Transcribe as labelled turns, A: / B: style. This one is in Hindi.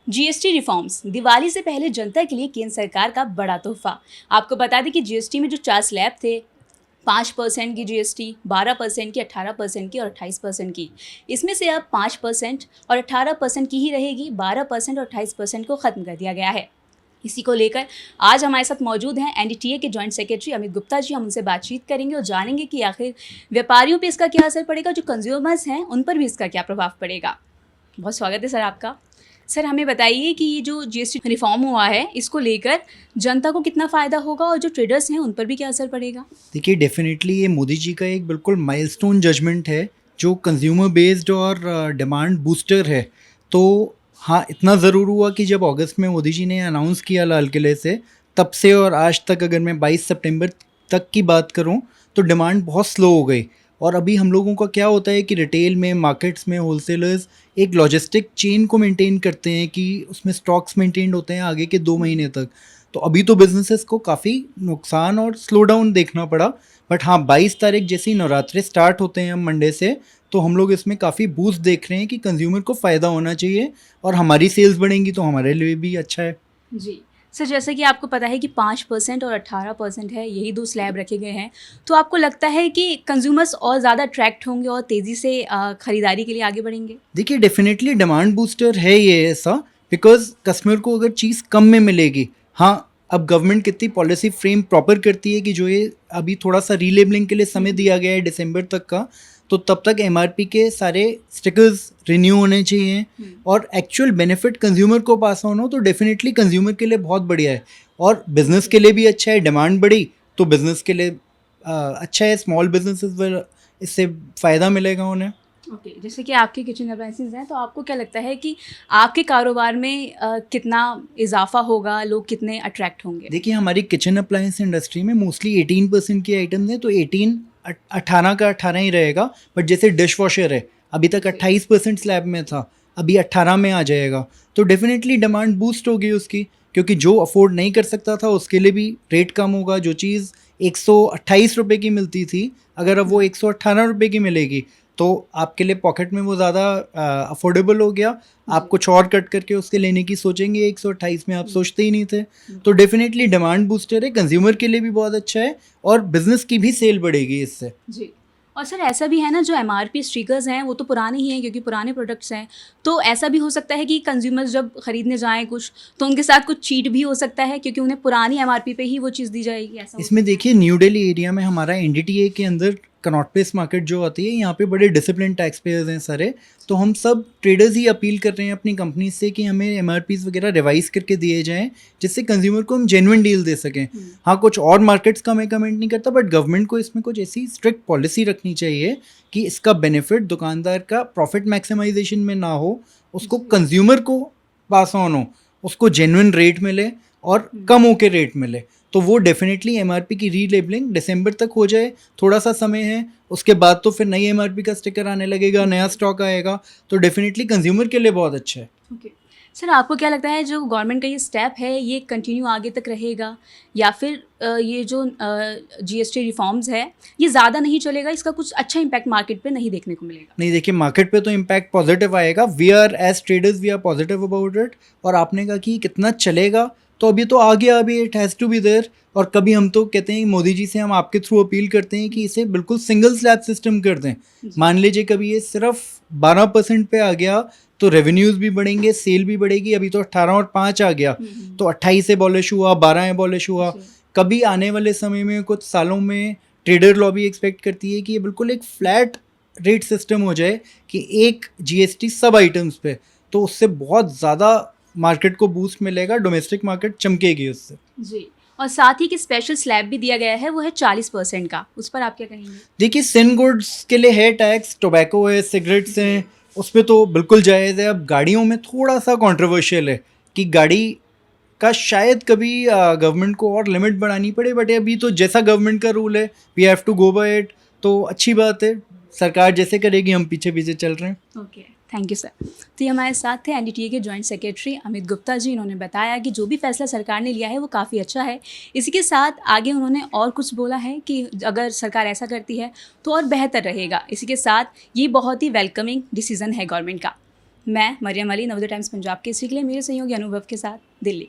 A: जीएसटी रिफॉर्म्स दिवाली से पहले जनता के लिए केंद्र सरकार का बड़ा तोहफा। आपको बता दें कि जीएसटी में जो 4 स्लैब थे, 5% की जीएसटी, 12% की, 18% की और 28% की। इसमें से अब 5% और 18% की ही रहेगी, 12% और 28% को ख़त्म कर दिया गया है। इसी को लेकर आज हमारे साथ मौजूद हैं एनडीटीए के जॉइंट सेक्रेटरी अमित गुप्ता जी। हम उनसे बातचीत करेंगे और जानेंगे कि आखिर व्यापारियों पे इसका क्या असर पड़ेगा, जो कंज्यूमर्स हैं उन पर भी इसका क्या प्रभाव पड़ेगा। बहुत स्वागत है सर आपका। सर हमें बताइए कि ये जो जीएसटी रिफॉर्म हुआ है, इसको लेकर जनता को कितना फ़ायदा होगा और जो ट्रेडर्स हैं उन पर भी क्या असर पड़ेगा?
B: देखिए, डेफिनेटली ये मोदी जी का एक बिल्कुल माइलस्टोन जजमेंट है जो कंज्यूमर बेस्ड और डिमांड बूस्टर है। तो हाँ, इतना ज़रूर हुआ कि जब अगस्त में मोदी जी ने अनाउंस किया लाल किले से, तब से और आज तक अगर मैं 22 सितंबर तक की बात करूं तो डिमांड बहुत स्लो हो गई। और अभी हम लोगों का क्या होता है कि रिटेल में, मार्केट्स में होलसेलर्स एक लॉजिस्टिक चेन को मेंटेन करते हैं कि उसमें स्टॉक्स मेंटेन होते हैं आगे के 2 महीने तक। तो अभी तो बिजनेसेस को काफ़ी नुकसान और स्लो डाउन देखना पड़ा। बट हाँ, 22 तारीख जैसे ही नवरात्रे स्टार्ट होते हैं हम मंडे से, तो हम लोग इसमें काफ़ी बूस्ट देख रहे हैं कि कंज्यूमर को फ़ायदा होना चाहिए और हमारी सेल्स बढ़ेंगी तो हमारे लिए भी अच्छा है।
A: जी सर, जैसे कि आपको पता है कि 5% और 18% है, यही 2 स्लैब रखे गए हैं। तो आपको लगता है कि कंज्यूमर्स और ज़्यादा अट्रैक्ट होंगे और तेज़ी से ख़रीदारी के लिए आगे बढ़ेंगे?
B: देखिए, डेफिनेटली डिमांड बूस्टर है ये ऐसा, बिकॉज कस्टमर को अगर चीज़ कम में मिलेगी। हाँ, अब गवर्नमेंट कितनी पॉलिसी फ्रेम प्रॉपर करती है कि जो ये अभी थोड़ा सा रीलेबलिंग के लिए समय दिया गया है दिसंबर तक का, तो तब तक एमआरपी के सारे स्टिकर्स रिन्यू होने चाहिए और एक्चुअल बेनिफिट कंज्यूमर को पास ऑन हो, तो डेफिनेटली कंज्यूमर के लिए बहुत बढ़िया है और बिजनेस के लिए भी अच्छा है। डिमांड बढ़ी तो बिजनेस के लिए अच्छा है। स्मॉल बिजनेसेस इससे फ़ायदा मिलेगा उन्हें।
A: ओके, जैसे कि आपके किचन अप्लायंसेस हैं, तो आपको क्या लगता है कि आपके कारोबार में कितना इजाफा होगा, लोग कितने अट्रैक्ट होंगे?
B: देखिए, हमारी किचन अप्लायंस इंडस्ट्री में मोस्टली 18% की आइटम्स हैं, तो 18 का 18 ही रहेगा। बट जैसे डिश वॉशर है, अभी तक 28% स्लैब में था, अभी 18 में आ जाएगा। तो डेफिनेटली डिमांड बूस्ट होगी उसकी, क्योंकि जो अफोर्ड नहीं कर सकता था उसके लिए भी रेट कम होगा। जो चीज़ 128 रुपये की मिलती थी, अगर अब वो 118 रुपये की मिलेगी तो आपके लिए पॉकेट में वो ज़्यादा अफोर्डेबल हो गया। आप कुछ और कट करके उसके लेने की सोचेंगे, 128 में आप सोचते ही नहीं थे। तो डेफिनेटली डिमांड बूस्टर है, कंज्यूमर के लिए भी बहुत अच्छा है और बिजनेस की भी सेल बढ़ेगी इससे।
A: जी। और सर ऐसा भी है ना, जो एमआरपी स्टिकर्स हैं वो तो पुराने ही हैं क्योंकि पुराने प्रोडक्ट्स हैं। तो ऐसा भी हो सकता है कि कंज्यूमर्स जब खरीदने जाएँ कुछ, तो उनके साथ कुछ चीट भी हो सकता है क्योंकि उन्हें पुरानी एमआरपी पे ही वो चीज़ दी जाएगी, ऐसा हो
B: इसमें
A: सकता है?
B: देखिए, न्यू दिल्ली एरिया में हमारा एनडीटीए के अंदर कनॉट प्लेस मार्केट जो आती है, यहाँ पे बड़े डिसिप्लिन टैक्स पेयर्स हैं सारे। तो हम सब ट्रेडर्स ही अपील कर रहे हैं अपनी कंपनी से कि हमें एमआरपीज वगैरह रिवाइज करके दिए जाएं, जिससे कंज्यूमर को हम जेन्युइन डील दे सकें। हाँ, कुछ और मार्केट्स का मैं कमेंट नहीं करता, बट गवर्नमेंट को इसमें कुछ ऐसी स्ट्रिक्ट पॉलिसी रखनी चाहिए कि इसका बेनिफिट दुकानदार का प्रॉफिट मैक्सिमाइजेशन में ना हो, उसको कंज्यूमर को पास ऑन हो, उसको जेन्युइन रेट मिले और कम होके रेट मिले। तो वो डेफिनेटली एमआरपी की रीलेबलिंग दिसंबर तक हो जाए, थोड़ा सा समय है। उसके बाद तो फिर नई एमआरपी का स्टिकर आने लगेगा, नया स्टॉक आएगा, तो डेफिनेटली कंज्यूमर के लिए बहुत अच्छा है।
A: ओके। सर आपको क्या लगता है जो गवर्नमेंट का ये स्टेप है, ये कंटिन्यू आगे तक रहेगा या फिर ये जो जीएसटी रिफॉर्म्स है ये ज़्यादा नहीं चलेगा, इसका कुछ अच्छा इम्पैक्ट मार्केट पे नहीं देखने को मिलेगा?
B: नहीं, देखिए, मार्केट पे तो इम्पैक्ट पॉजिटिव आएगा। We are as traders we are positive about it. और आपने कहा कि कितना चलेगा, तो अभी तो आ गया, अभी it has to be there. और कभी हम तो कहते हैं मोदी जी से, हम आपके थ्रू अपील करते हैं कि इसे बिल्कुल सिंगल स्लैब सिस्टम कर दें। मान लीजिए कभी ये सिर्फ 12% पे आ गया तो रेवेन्यूज़ भी बढ़ेंगे, सेल भी बढ़ेगी। अभी तो 18 और 5 आ गया, तो 28 एबॉलिश हुआ, 12 एबॉलिश हुआ। कभी आने वाले समय में, कुछ सालों में, ट्रेडर लॉबी एक्सपेक्ट करती है कि ये बिल्कुल एक फ्लैट रेट सिस्टम हो जाए कि एक जीएसटी सब आइटम्स पे। तो उससे बहुत ज़्यादा मार्केट को बूस्ट मिलेगा, डोमेस्टिक मार्केट चमकेगी उससे।
A: जी। और साथ ही कि स्पेशल स्लैब भी दिया गया है, वो है 40% का, उस पर आप क्या कहेंगे?
B: देखिए, सिन गुड्स के लिए है टैक्स, टोबैको है, सिगरेट्स हैं, उस पर तो बिल्कुल जायज़ है। अब गाड़ियों में थोड़ा सा कंट्रोवर्शियल है कि गाड़ी का शायद कभी गवर्नमेंट को और लिमिट बढ़ानी पड़े, बट अभी तो जैसा गवर्नमेंट का रूल है, we have to go by it. तो अच्छी बात है, सरकार जैसे करेगी हम पीछे पीछे चल रहे हैं।
A: Okay, thank you sir. तो ये हमारे साथ थे एनडीटीए के जॉइंट सेक्रेटरी अमित गुप्ता जी। इन्होंने बताया कि जो भी फैसला सरकार ने लिया है वो काफ़ी अच्छा है। इसी के साथ आगे उन्होंने और कुछ बोला है कि अगर सरकार ऐसा करती है तो और बेहतर रहेगा। इसी के साथ ये बहुत ही वेलकमिंग डिसीज़न है गवर्नमेंट का। मैं मरियम अली, नवोदय टाइम्स पंजाब केसरी के लिए मेरे सहयोगी अनुभव के साथ, दिल्ली।